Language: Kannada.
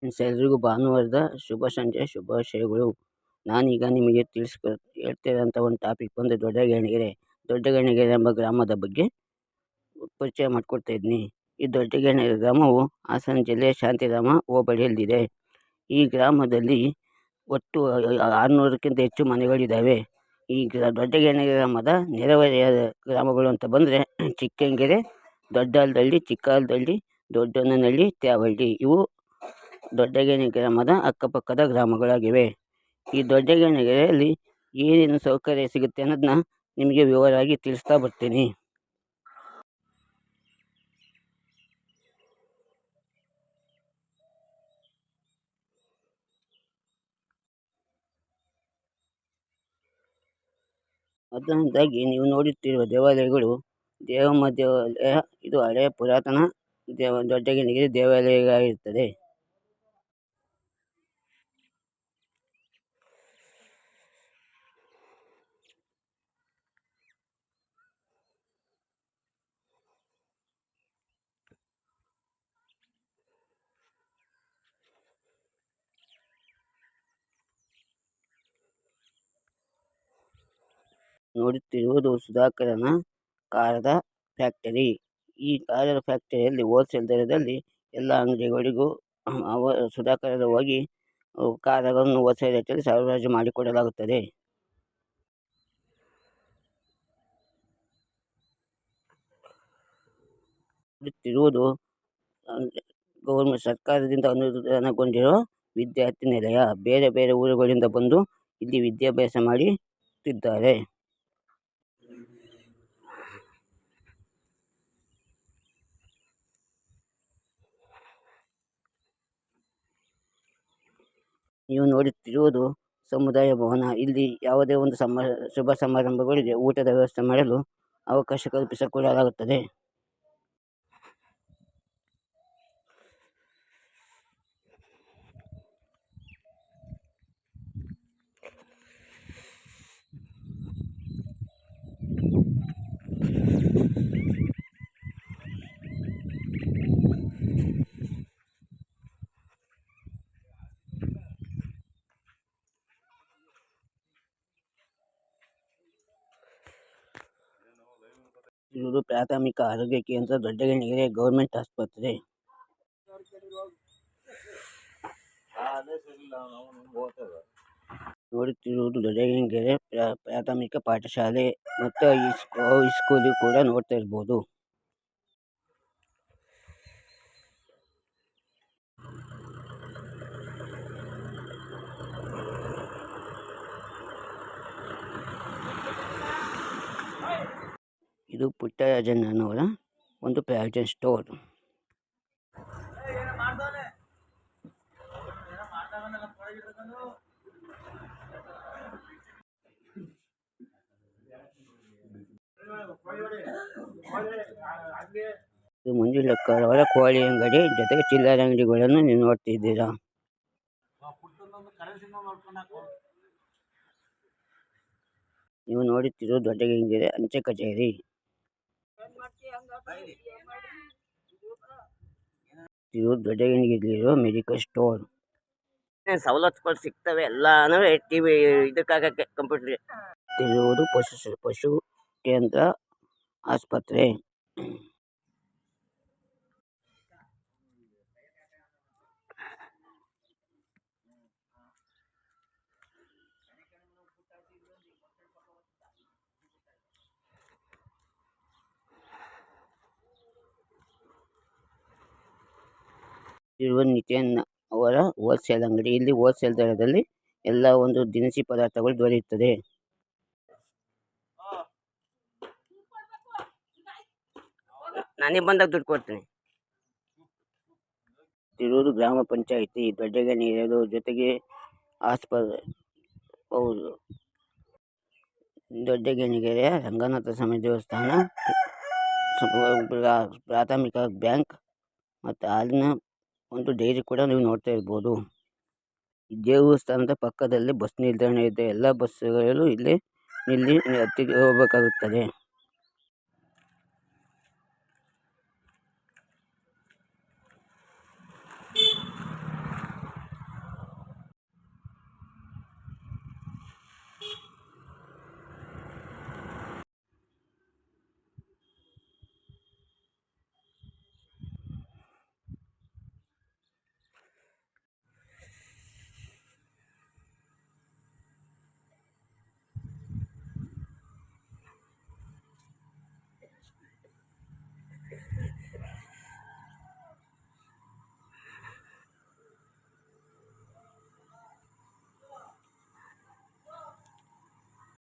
ಎಲ್ರಿಗೂ ಭಾನುವಾರದ ಶುಭ ಸಂಜೆ ಶುಭಾಶಯಗಳು. ನಾನೀಗ ನಿಮಗೆ ಹೇಳ್ತಿರೋಂಥ ಒಂದು ಟಾಪಿಕ್ ಬಂದು ದೊಡ್ಡಗಣಿಗೆರೆ. ದೊಡ್ಡಗಣಿಗೆರೆ ಎಂಬ ಗ್ರಾಮದ ಬಗ್ಗೆ ಪರಿಚಯ ಮಾಡಿಕೊಡ್ತಾ ಇದ್ದೀನಿ. ಈ ದೊಡ್ಡಗಣಿಗೆರೆ ಗ್ರಾಮವು ಹಾಸನ ಜಿಲ್ಲೆಯ ಶಾಂತಿಧಾಮ ಹೋಬಳಿಯಲ್ಲಿದೆ. ಈ ಗ್ರಾಮದಲ್ಲಿ ಒಟ್ಟು 600ಕ್ಕಿಂತ ಹೆಚ್ಚು ಮನೆಗಳಿದ್ದಾವೆ. ಈ ದೊಡ್ಡಗಣಿಗೆರೆ ಗ್ರಾಮದ ನೆರೆಹೊರೆಯ ಗ್ರಾಮಗಳು ಅಂತ ಬಂದರೆ ಚಿಕ್ಕಂಗೆರೆ, ದೊಡ್ಡಾಲದಹಳ್ಳಿ, ಚಿಕ್ಕಆಲದಹಳ್ಳಿ, ದೊಡ್ಡನಹಳ್ಳಿ, ತ್ಯಾವಳ್ಳಿ ಇವು ದೊಡ್ಡಗಣಿಗೆರೆ ಗ್ರಾಮದ ಅಕ್ಕಪಕ್ಕದ ಗ್ರಾಮಗಳಾಗಿವೆ. ಈ ದೊಡ್ಡಗಣಿಗೆರೆಯಲ್ಲಿ ಏನೇನು ಸೌಕರ್ಯ ಸಿಗುತ್ತೆ ಅನ್ನೋದನ್ನ ನಿಮಗೆ ವಿವರವಾಗಿ ತಿಳಿಸ್ತಾ ಬರ್ತೀನಿ. ಮೊದಲನೇದಾಗಿ ನೀವು ನೋಡುತ್ತಿರುವ ದೇವಾಲಯಗಳು ದೇವಮ್ಮ ದೇವಾಲಯ. ಇದು ಹಳೆಯ ಪುರಾತನ ದೊಡ್ಡಗಣಿಗೆರೆ ದೇವಾಲಯವಾಗಿರುತ್ತದೆ. ನೋಡುತ್ತಿರುವುದು ಸುಧಾಕರನ ಕಾರದ ಫ್ಯಾಕ್ಟರಿ. ಈ ಕಾರದ ಫ್ಯಾಕ್ಟರಿಯಲ್ಲಿ ಹೋಲ್ಸೇಲ್ ದರದಲ್ಲಿ ಎಲ್ಲ ಅಂಗಡಿಗಳಿಗೂ ಸುಧಾಕರದ ಹೋಗಿ ಕಾರಗಳನ್ನು ಹೋಲ್ಸೇಲ್ ರೇಟಲ್ಲಿ ಸರಬರಾಜು ಮಾಡಿಕೊಡಲಾಗುತ್ತದೆ. ನೋಡುತ್ತಿರುವುದು ಗೌರ್ಮೆಂಟ್ ಸರ್ಕಾರದಿಂದ ಅನುದಾನಗೊಂಡಿರುವ ವಿದ್ಯಾರ್ಥಿ ನಿಲಯ. ಬೇರೆ ಬೇರೆ ಊರುಗಳಿಂದ ಬಂದು ಇಲ್ಲಿ ವಿದ್ಯಾಭ್ಯಾಸ ಮಾಡುತ್ತಿದ್ದಾರೆ. ನೀವು ನೋಡುತ್ತಿರುವುದು ಸಮುದಾಯ ಭವನ. ಇಲ್ಲಿ ಯಾವುದೇ ಒಂದು ಶುಭ ಸಮಾರಂಭಗಳಿಗೆ ಊಟದ ವ್ಯವಸ್ಥೆ ಮಾಡಲು ಅವಕಾಶ ಕಲ್ಪಿಸಿಕೊಡಲಾಗುತ್ತದೆ. ಇದು ಪ್ರಾಥಮಿಕ ಆರೋಗ್ಯ ಕೇಂದ್ರ ದೊಡ್ಡಗಣಿಗೆರೆ ಗೌರ್ಮೆಂಟ್ ಆಸ್ಪತ್ರೆ. ನೋಡುತ್ತಿರುವುದು ದೊಡ್ಡಗಣಿಗೆರೆ ಪ್ರಾಥಮಿಕ ಪಾಠಶಾಲೆ ಮತ್ತು ಹೈಸ್ಕೂಲು ಕೂಡ ನೋಡ್ತಾ ಇರ್ಬೋದು. ಇದು ಪುಟ್ಟರಾಜಣ್ಣನವರ ಒಂದು ಪ್ರಾವಿಷನ್ ಸ್ಟೋರ್. ಇದು ಮಂಜುಳಕ್ಕರ್ ಅವರ ಕೋಳಿ ಅಂಗಡಿ ಜೊತೆಗೆ ಚಿಲ್ಲರೆ ಅಂಗಡಿಗಳನ್ನು ನೀವು ನೋಡ್ತಿದ್ದೀರಾ. ನೀವು ನೋಡುತ್ತಿರುವ ದೊಡ್ಡಗಣಿಗೆರೆ ಅಂಚೆ ಕಚೇರಿ. ದೊಡ್ಡಗಣಿಗೆರೆಯಲ್ಲಿರುವ ಮೆಡಿಕಲ್ ಸ್ಟೋರ್. ಸವಲತ್ತುಗಳು ಸಿಗ್ತವೆ ಎಲ್ಲಾನು ಟಿವಿ ಇದಕ್ಕಾಗಕ್ಕೆ ಕಂಪ್ಯೂಟರ್. ಇರುವುದು ಪಶು ಕೇಂದ್ರ ಆಸ್ಪತ್ರೆ. ಇರುವ ನಿತಿನ್ ಅವರ ಹೋಲ್ಸೇಲ್ ಅಂಗಡಿ. ಇಲ್ಲಿ ಹೋಲ್ಸೇಲ್ ದರದಲ್ಲಿ ಎಲ್ಲ ಒಂದು ದಿನಸಿ ಪದಾರ್ಥಗಳು ದೊರೆಯುತ್ತದೆ. ನಾನೇ ಬಂದಾಗ ದುಡ್ಡು ಕೊಡ್ತೀನಿ. ಇರುವುದು ಗ್ರಾಮ ಪಂಚಾಯಿತಿ ದೊಡ್ಡಗಣಿಗೆರೆ ಜೊತೆಗೆ ಹೌದು ದೊಡ್ಡಗಣಿಗೆರೆಯ ರಂಗನಾಥ ಸ್ವಾಮಿ ದೇವಸ್ಥಾನ, ಪ್ರಾಥಮಿಕ ಬ್ಯಾಂಕ್ ಮತ್ತು ಹಾಲಿನ ಒಂದು ಡೈರಿ ಕೂಡ ನೀವು ನೋಡ್ತಾ ಇರ್ಬೋದು. ಈ ದೇವಸ್ಥಾನದ ಪಕ್ಕದಲ್ಲಿ ಬಸ್ ನಿಲ್ದಾಣ ಇದೆ. ಎಲ್ಲ ಬಸ್ಸುಗಳು ಇಲ್ಲಿ ಹತ್ತಿ ಹೋಗಬೇಕಾಗುತ್ತದೆ.